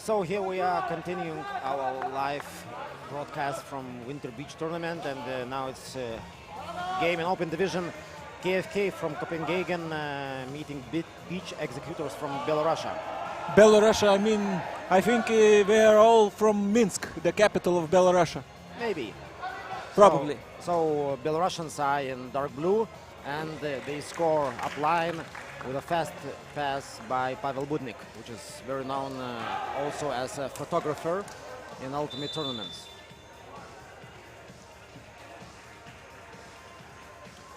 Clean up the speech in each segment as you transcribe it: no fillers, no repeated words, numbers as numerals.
So here we are continuing our live broadcast from Winter Beach tournament, and now it's game in open division. KFK from Copenhagen meeting Beach Executors from Belarus. Belarus, I think we are all from Minsk, the capital of Belarus. Maybe. Probably. So Belarusians are in dark blue, and they score up line with a fast pass by Pavel Budnik, which is very known also as a photographer in ultimate tournaments.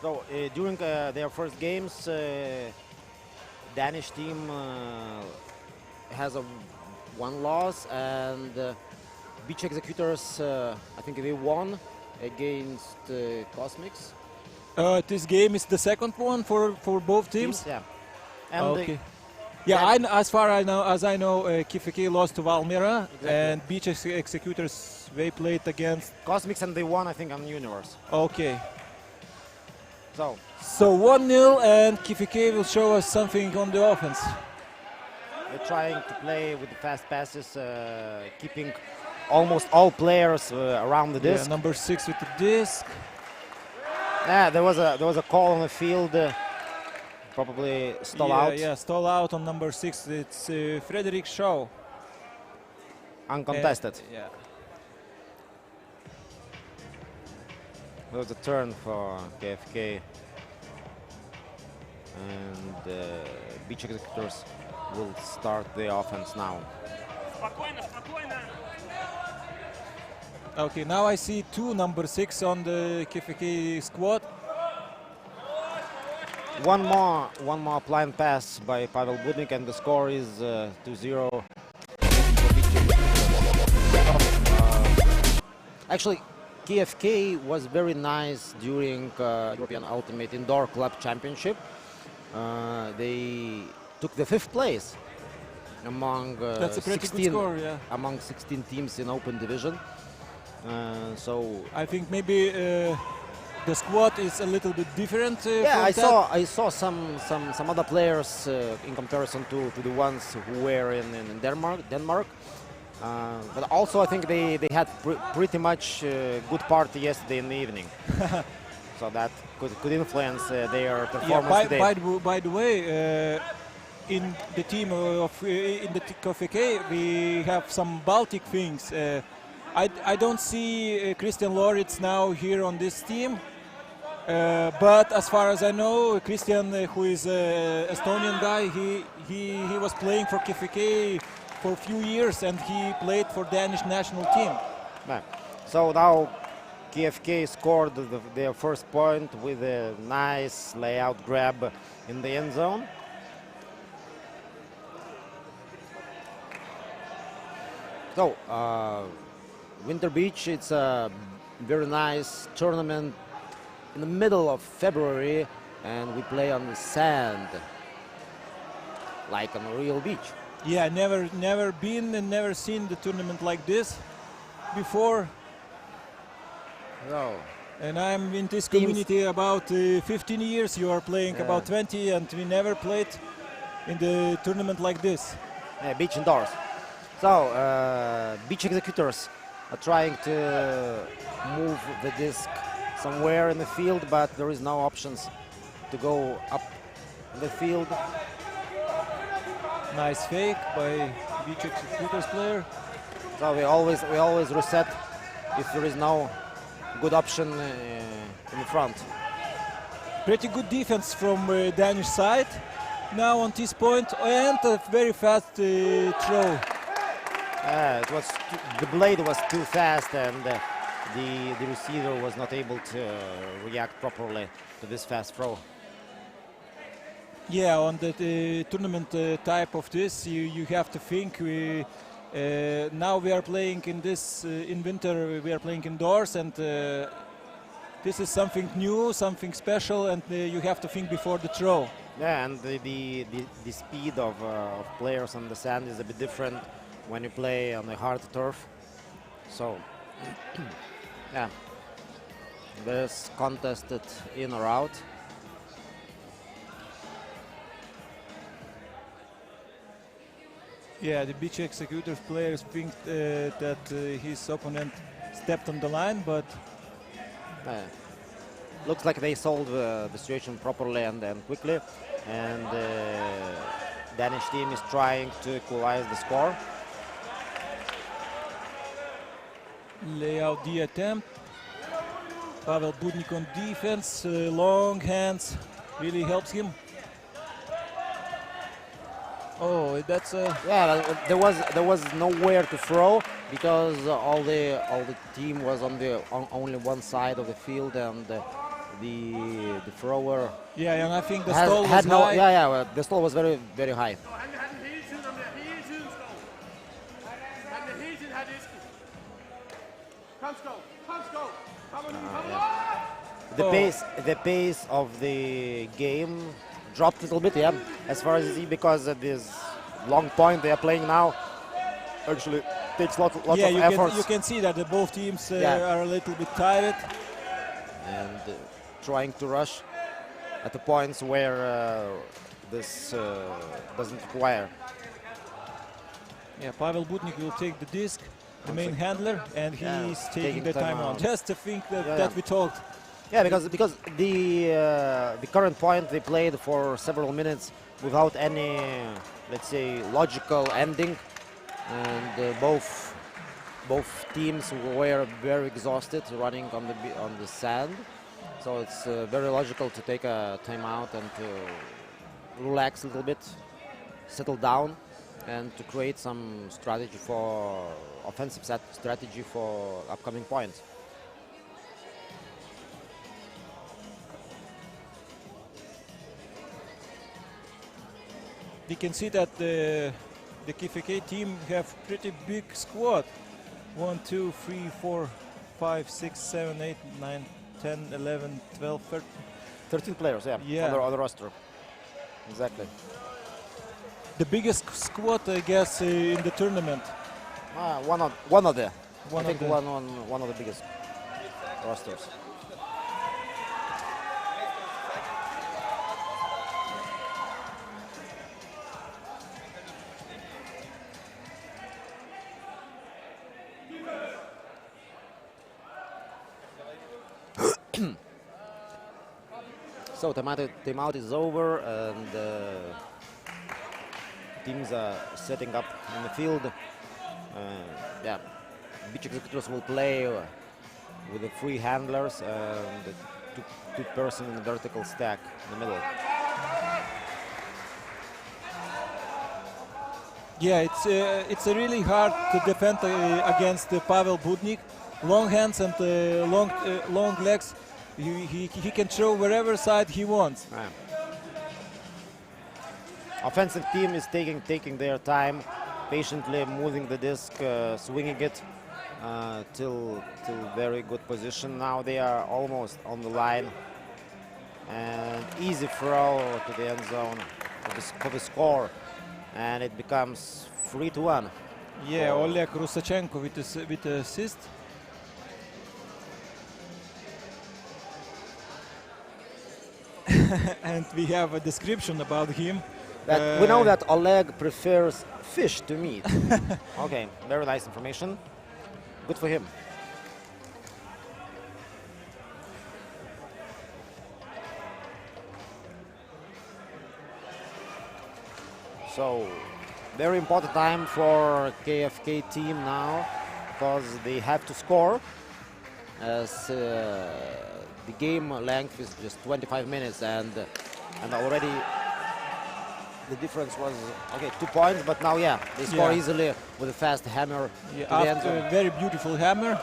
So during their first games, Danish team has a one loss, and Beach Executors, I think they won against Cosmics. This game is the second one for both teams. Yeah. And okay. As far as I know, KFK lost to Valmiera, exactly. And Beach Executors they played against Cosmics, and they won, I think, on Universe. Okay. So 1-0, and KFK will show us something on the offense. They're trying to play with the fast passes, keeping almost all players around the disc. Yeah, number 6 with the disc. Yeah, there was a call on the field. Probably stall out. Yeah, stall out on number 6. It's Frederick Shaw. Uncontested. Yeah. There was a turn for KFK. And Beach Executors will start the offense now. Okay, now I see 2 number 6 on the KFK squad. One more blind pass by Pavel Budnik, and the score is 2-0. Actually, KFK was very nice during European Ultimate Indoor Club Championship. They took the 5th place among That's a pretty 16, good score, yeah. Among 16 teams in open division. So I think maybe the squad is a little bit different. Yeah, I saw some other players in comparison to the ones who were in Denmark. But also I think they had pretty much good party yesterday in the evening. So that could influence their performance today. By the way, in the team of KFK we have some Baltic things. I don't see Christian Loritz now here on this team. But as far as I know, Christian, who is an Estonian guy, he was playing for KFK for a few years, and he played for Danish national team. Yeah. So now KFK scored their first point with a nice layout grab in the end zone. So Winter Beach, it's a very nice tournament in the middle of February, and we play on the sand, like on a real beach. Yeah, never been and never seen the tournament like this before. No. And I'm in this community about 15 years. You are playing about 20, and we never played in the tournament like this. Beach indoors. So Beach Executors are trying to move the disc somewhere in the field, but there is no options to go up the field. Nice fake by Beach Executors player. So we always reset if there is no good option in the front. Pretty good defense from Danish side. Now on this point, and a very fast throw. The blade was too fast, and the receiver was not able to react properly to this fast throw. Yeah, on the tournament type of this, you have to think. Now we are playing in this in winter. We are playing indoors, and this is something new, something special, and you have to think before the throw. Yeah, and the speed of players on the sand is a bit different when you play on the hard turf. So, yeah, this contested in or out. Yeah, the beach executors players think that his opponent stepped on the line, but looks like they solved the situation properly and quickly, and Danish team is trying to equalize the score. Lay out the attempt. Pavel Budnik on defense, long hands, really helps him. Oh, that's a Yeah, there was nowhere to throw because all the team was on only one side of the field, and the thrower yeah, and I think the stall was had no high. yeah, well, the stall was very high. The pace of the game dropped a little bit, yeah, as far as you see, because this long point they are playing now actually takes lots of efforts. You can see that both teams Yeah. are a little bit tired. And trying to rush at the points where this doesn't require. Yeah, Pavel Budnik will take the disc, the main handler, and he's taking the time timeout. out. Just to think that we talked. Yeah, because the current point they played for several minutes without any, let's say, logical ending, and both teams were very exhausted running on the sand. So it's very logical to take a timeout and to relax a little bit, settle down, and to create some strategy for offensive strategy for upcoming points. We can see that the KFK team have pretty big squad. 1, 2, 3, 4, 5, 6, 7, 8, 9, 10, 11, 12, 13. 13 players, Yeah. on the roster. Exactly. The biggest squad, I guess, in the tournament. One of the. One I think of the- one of the biggest rosters. So timeout is over, and teams are setting up in the field. Yeah, beach executors will play with the three handlers and the two-person vertical stack in the middle. Yeah, it's really hard to defend against Pavel Budnik. Long hands and long legs. He can throw wherever side he wants. Yeah. Offensive team is taking their time, patiently moving the disc, swinging it till very good position. Now they are almost on the line, and easy throw to the end zone for the score, and it becomes 3-1. Yeah, Oleg Rusachenko with the assist. And we have a description about him. We know that Oleg prefers fish to meat. Okay, very nice information. Good for him. So, very important time for KFK team now, because they have to score, as the game length is just 25 minutes, and already the difference was 2 points, but now they score easily with a fast hammer. After a very beautiful hammer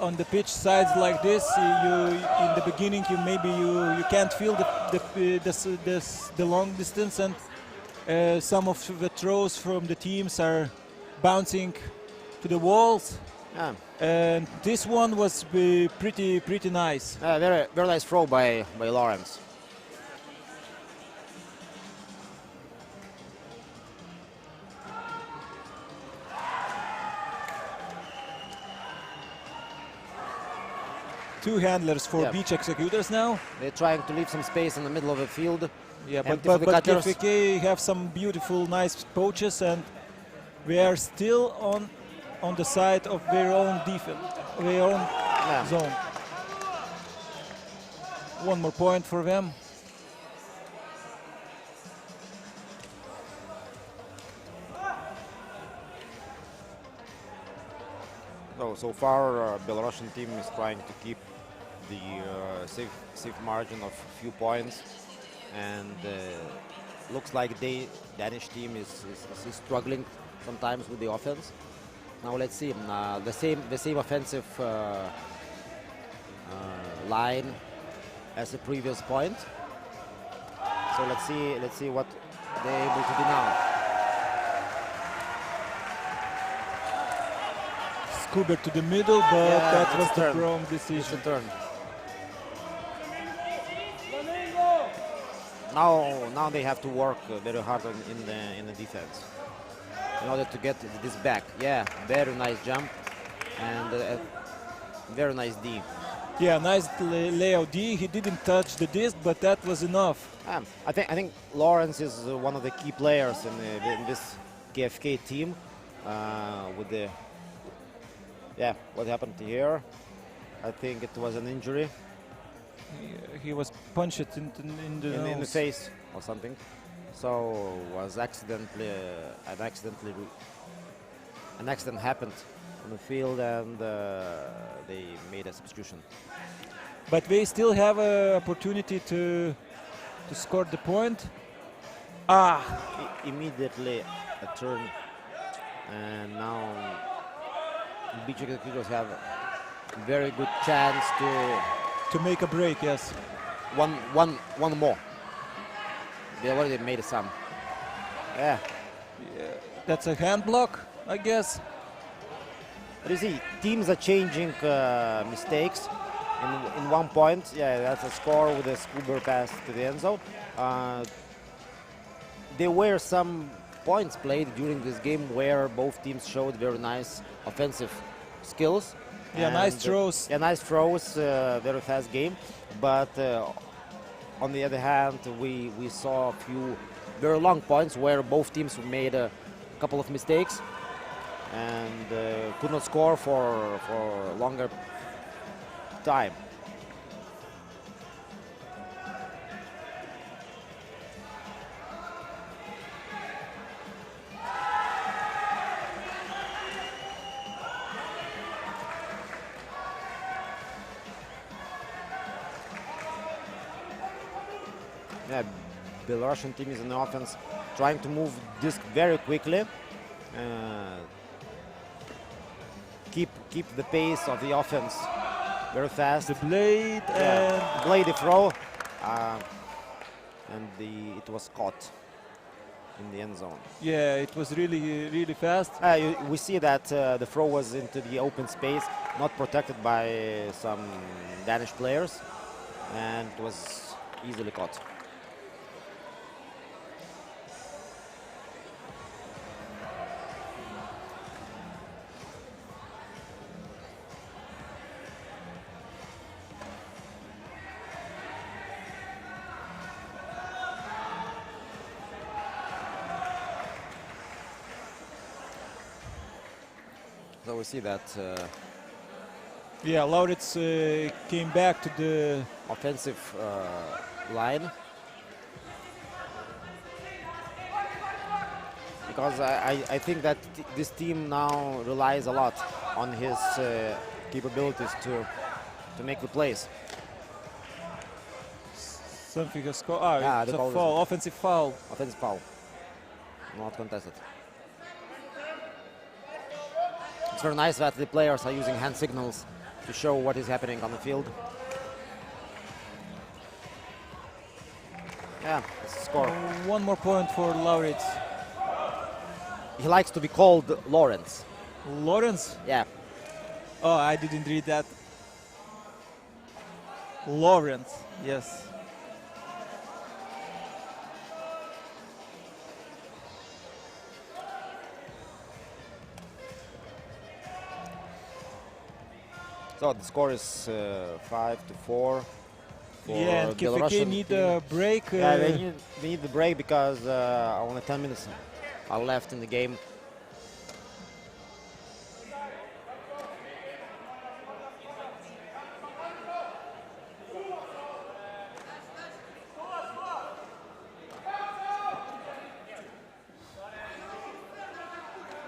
on the pitch sides like this, in the beginning you can't feel the long distance, and some of the throws from the teams are bouncing to the walls. Yeah. And this one was pretty nice. Very nice throw by Lawrence. Two handlers for beach executors now. They're trying to leave some space in the middle of the field. Yeah, Empty for but the cutters. KFK have some beautiful, nice poaches, and we are still on the side of their own defense, their own zone. One more point for them. So far, Belarusian team is trying to keep the safe margin of few points, and looks like Danish team is struggling sometimes with the offense. Now let's see the same offensive line as the previous point. So let's see what they're able to do now. Scuba to the middle, but that was the wrong It's decision. a turn. Now they have to work very hard in the defense in order to get this back. Yeah, very nice jump and very nice D. Yeah, nice Leo D. He didn't touch the disc, but that was enough. I think Lawrence is one of the key players in this KFK team. With the what happened here? I think it was an injury. He was punched in the face or something. So was an accident happened on the field, and they made a substitution. But they still have an opportunity to score the point. Immediately a turn, and now Beach Executors have a very good chance to make a break. Yes, one more. They already made some. Yeah, that's a hand block, I guess. But you see, teams are changing mistakes. In 1 point, that's a score with a scuba pass to the end zone. There were some points played during this game where both teams showed very nice offensive skills. Yeah, nice throws. Nice throws, very fast game. But on the other hand, we saw a few very long points where both teams made a couple of mistakes and could not score for longer time. Yeah, Belarusian team is in the offense, trying to move disc very quickly. Keep the pace of the offense very fast. The blade and blade throw, and it was caught in the end zone. Yeah, it was really fast. We see that the throw was into the open space, not protected by some Danish players, and it was easily caught. So we see that Lauritz came back to the offensive line, because I think that this team now relies a lot on his capabilities to make the plays. Something has scored. It's a foul, offensive foul. Offensive foul, not contested. It's very nice that the players are using hand signals to show what is happening on the field. Yeah, it's a score. One more point for Lauritz. He likes to be called Lawrence. Lawrence? Yeah. Oh, I didn't read that. Lawrence, yes. So the score is 5-4, Yeah, and KFK Belarusian need team. a break. Yeah, they need the break because only 10 minutes are left in the game.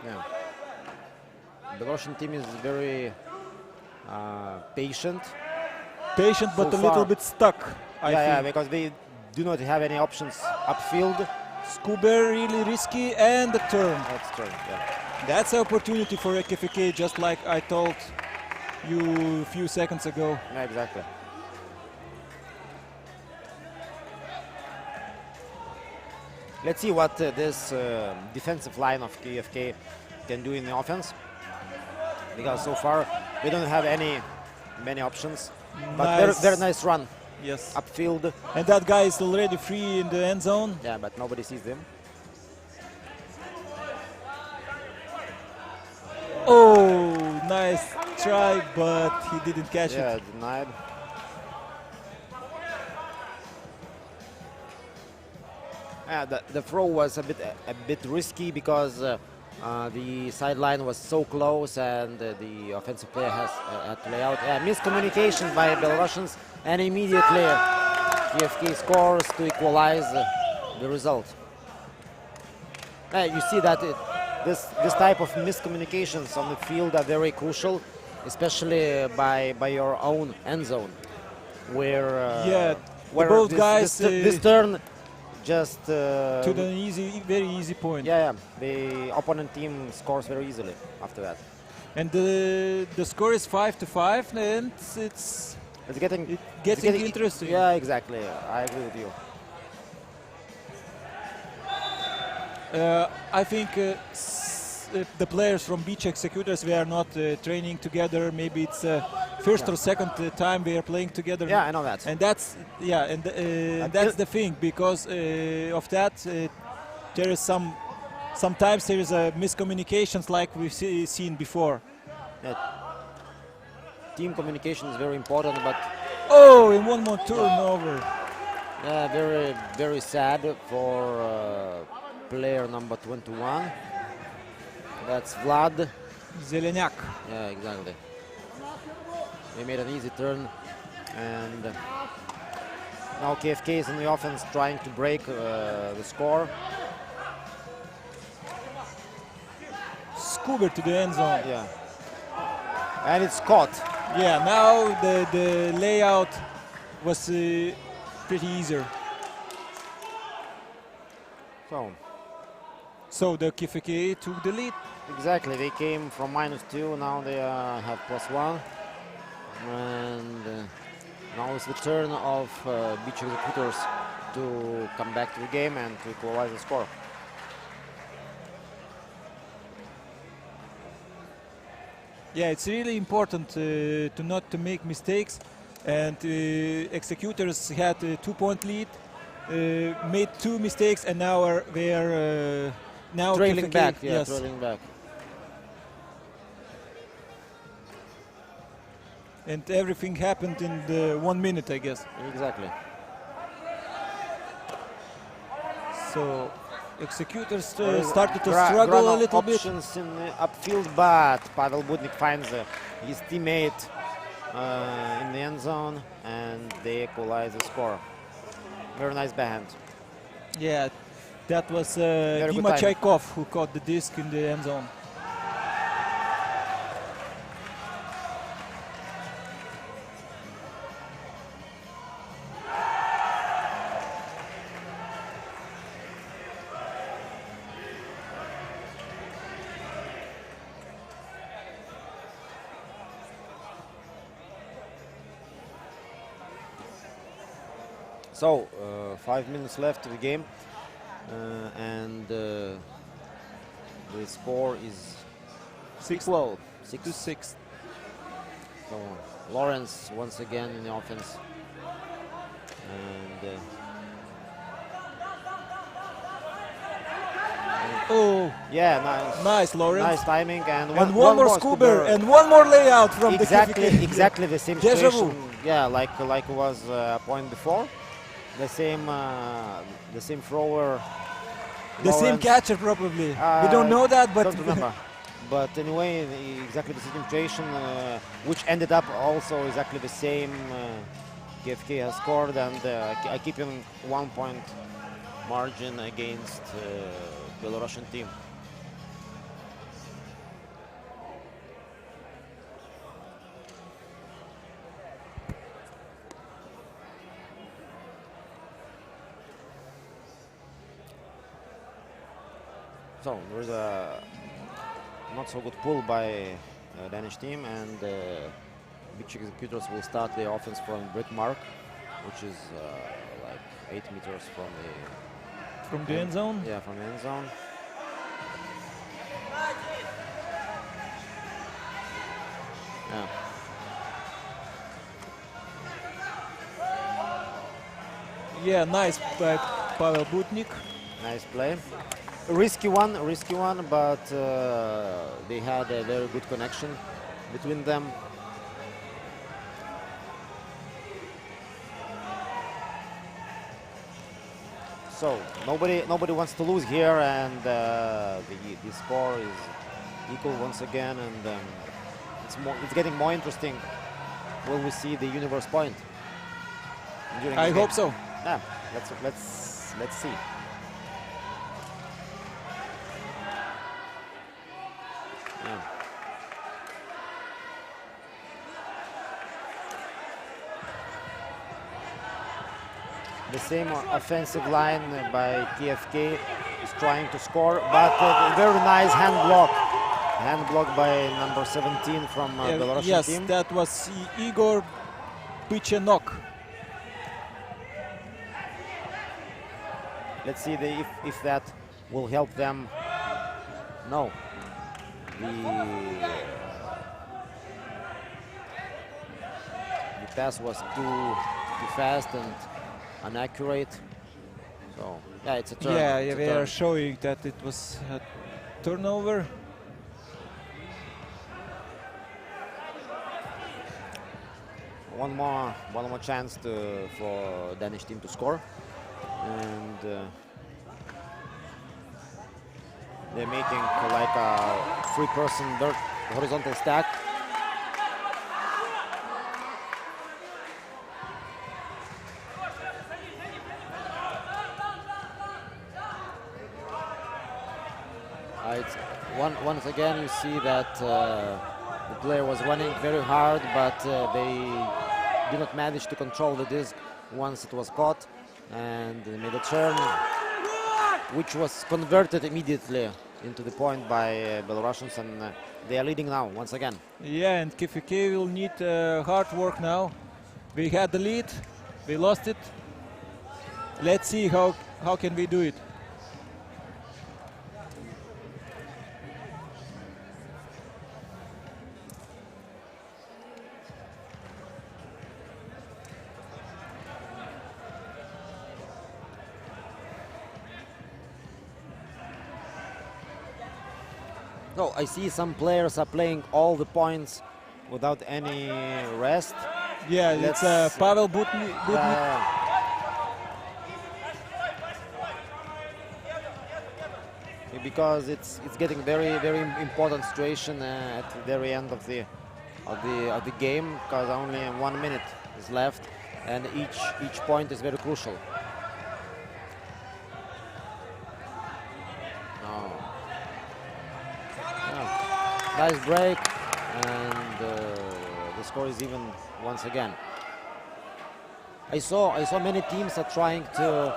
Yeah. Belarusian team is very patient. Patient, but so a little far. bit stuck, I Yeah, think. because they do not have any options upfield. Scuba really risky, and the turn. That's true, yeah. That's an opportunity for KFK, just like I told you a few seconds ago. Yeah, exactly. Let's see what this defensive line of KFK can do in the offense. Because so far we don't have many options. But very nice run Yes. upfield. And that guy is already free in the end zone. Yeah, but nobody sees them. Oh, nice try, but he didn't catch Yeah, it. denied. Yeah, the throw was a bit risky because the sideline was so close and the offensive player had to lay out. Miscommunication by Belarusians, and immediately KFK scores to equalize the result. You see that this type of miscommunications on the field are very crucial, especially by your own end zone, where both guys this turn just to the very easy point. yeah, the opponent team scores very easily after that. And the score is 5-5, and it's getting interesting. Yeah, exactly. I agree with you. I think the players from Beach Executors, we are not training together. Maybe it's first or second time we are playing together. Yeah, I know that. And that's that's the thing, because of that there is sometimes there is a miscommunications like we've seen before. Yeah. Team communication is very important, but And one more turnover. Yeah, very sad for player number 21. That's Vlad Zeleniak. Yeah, exactly. They made an easy turn, and now KFK is in the offense trying to break the score. Scuba to the end zone. Yeah, and it's caught. Yeah, now the layout was pretty easier. So the KFK took the lead. Exactly, they came from -2, now they have +1. And now it's the turn of Beach Executors to come back to the game and to equalize the score. Yeah, it's really important to not to make mistakes. And Executors had a 2-point lead, made 2 mistakes, and now they are now trailing KFK, back. Yeah, yes. trailing back. And everything happened in the 1 minute, I guess. Exactly. So Executors started to struggle a little bit. Options in the upfield, but Pavel Budnik finds his teammate in the end zone, and they equalize the score. Very nice backhand. Yeah, that was good Dima timing. Chaikov who caught the disc in the end zone. So 5 minutes left to the game, and the score is 6-6. 6-6. So Lawrence once again in the offense, and Oh, yeah, nice, Lawrence. nice timing, and And one more Scuba, and one more layout from exactly the KFK. exactly the same Deja vu. situation Yeah, like it was point before. The same thrower. The same Lawrence. catcher probably. We don't know that, but Don't remember. But anyway, exactly the situation, which ended up also exactly the same. KFK has scored, and I keep him 1 point margin against Belarusian team. So there is a not so good pull by Danish team, and Beach Executors will start the offense from brick mark, which is like 8 meters from the end zone. Yeah, from the end zone. Yeah. Yeah, nice by Pavel Butnik. Nice play. Risky one, but they had a very good connection between them. So nobody wants to lose here, and the score is equal once again, and it's getting more interesting. Will we see the universe point? I hope so. Yeah, let's see. Yeah. The same offensive line by KFK is trying to score, but a very nice hand block by number 17 from Belarusian team. Yes, that was Igor Pichenok. Let's see if that will help them. No. The pass was too fast and inaccurate. So yeah, it's a turn. Yeah, we are showing that it was a turnover. One more chance for Danish team to score, and they're making like a three-person horizontal stack. Once again, you see that the player was running very hard, but they did not manage to control the disc once it was caught, and they made a turn, which was converted immediately into the point by Belarusians, and they are leading now once again. Yeah, and KFK will need hard work now. We had the lead, we lost it. Let's see how can we do it. So I see some players are playing all the points without any rest. Yeah, it's Pavel Butnik. Because it's getting very important situation at the very end of the game, because only 1 minute is left, and each point is very crucial. Nice break, and the score is even once again. I saw many teams are trying to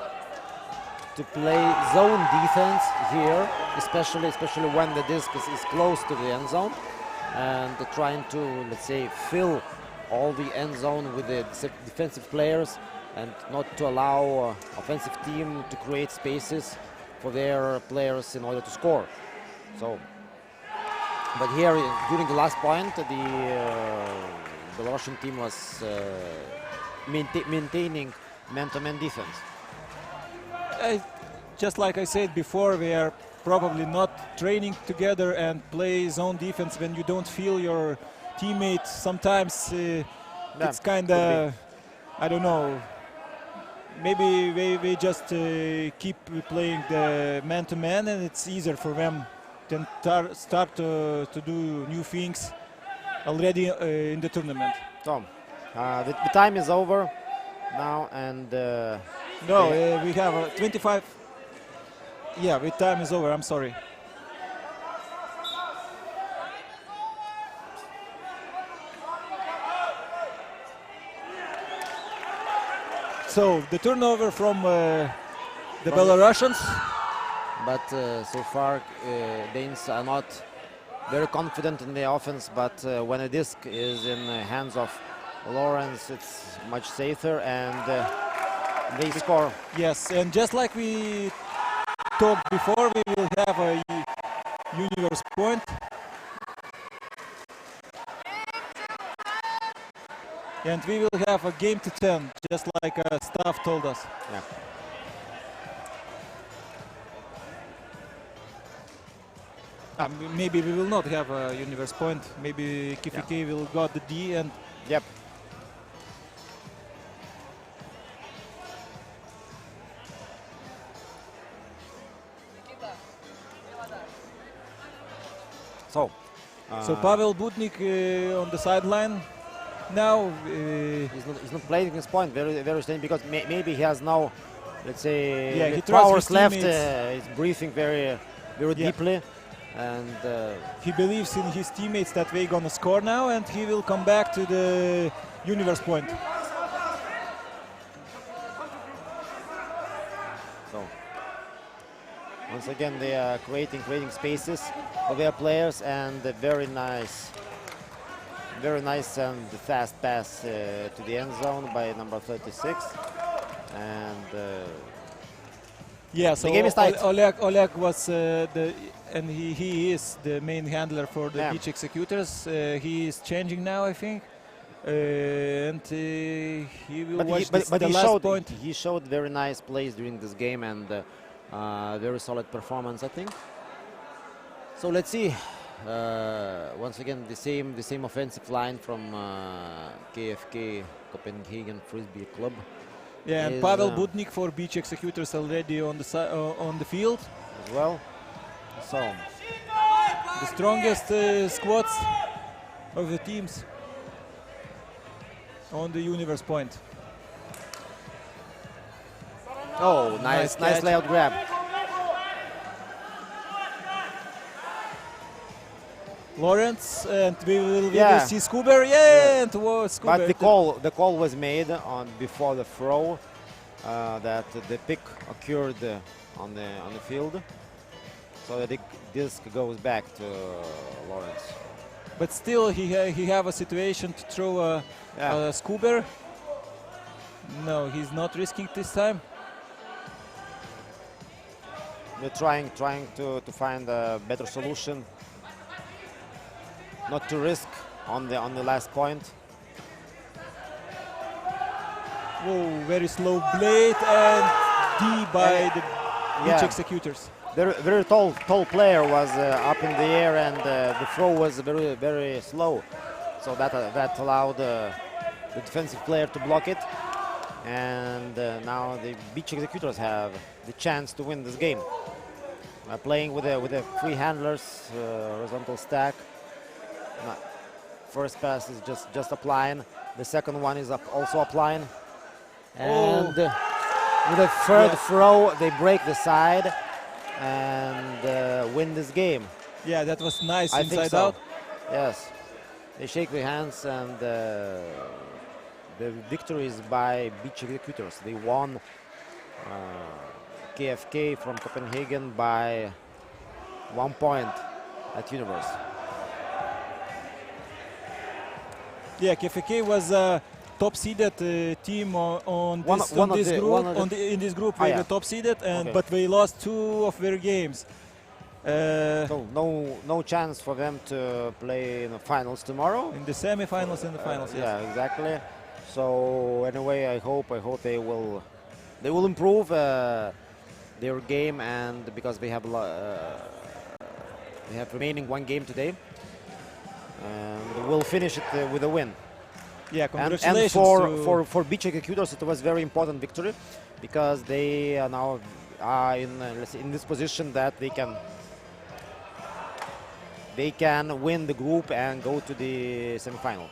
play zone defense here, especially when the disc is close to the end zone, and they're trying to, let's say, fill all the end zone with the defensive players, and not to allow offensive team to create spaces for their players in order to score. So. But here, during the last point, the Belarusian team was maintaining man-to-man defense. Just like I said before, we are probably not training together and play zone defense when you don't feel your teammates. Sometimes Yeah, it's kind of, I don't know. Maybe we just keep playing the man-to-man, and it's easier for them to start to do new things already in the tournament. So, the time is over now, and No, we have 25. Yeah, the time is over. I'm sorry. So the turnover from the Belarusians. but so far Danes are not very confident in the offense. But when a disc is in the hands of Lawrence, it's much safer, and they score. Yes, and just like we talked before, we will have a universe point. And we will have a game to 10, just like staff told us. Yeah. Maybe we will not have a universe point. Maybe KFK will got the D and. Yep. So Pavel Budnik on the sideline. Now he's not playing his point very strange, because maybe he has no, let's say, he powers trusts his left. teammates. He's breathing very deeply, and he believes in his teammates that they're gonna score now, and he will come back to the universe point. so once again they are creating spaces for their players, and a very nice and fast pass to the end zone by number 36, and yeah, so the game is tight. Oleg was and he is the main handler for the Beach Executors. He is changing now, I think, and he will watch the last point. He showed very nice plays during this game, and very solid performance, I think. So let's see. Once again, the same offensive line from KFK Copenhagen Frisbee Club. Yeah, and Pavel Budnik for Beach Executors already on the field as well. So the strongest squads of the teams on the universe point. Oh, nice layout grab. Lawrence, and we will see Scuber. And Scuber. But the call was made on before the throw, that the pick occurred on the field, so that the disc goes back to Lawrence. But still, he have a situation to throw a Scuber. No, he's not risking this time. We're trying to find a better solution, not to risk on the last point. Whoa, very slow blade, and D by the Beach Executors. Very tall player was up in the air, and the throw was very slow, so that allowed the defensive player to block it, and now the Beach Executors have the chance to win this game. Playing with the three handlers, horizontal stack. First pass is just applying. The second one is also applying. And with the third throw, they break the side and win this game. Yeah, that was nice I inside think so. out. Yes, they shake their hands, and the victory is by Beach Executors. They won KFK from Copenhagen by 1 point at Universe. Yeah, KFK was a top-seeded team in this group. They were top-seeded, but they lost 2 of their games. So no chance for them to play in the finals tomorrow. In the semi-finals and the finals. Yes. Yeah, exactly. So anyway, I hope they will improve their game, and because they have remaining 1 game today, and we'll finish it with a win. Yeah, And congratulations for Beach Executors, it was very important victory because they are now in let's say in this position that they can win the group and go to the semifinal.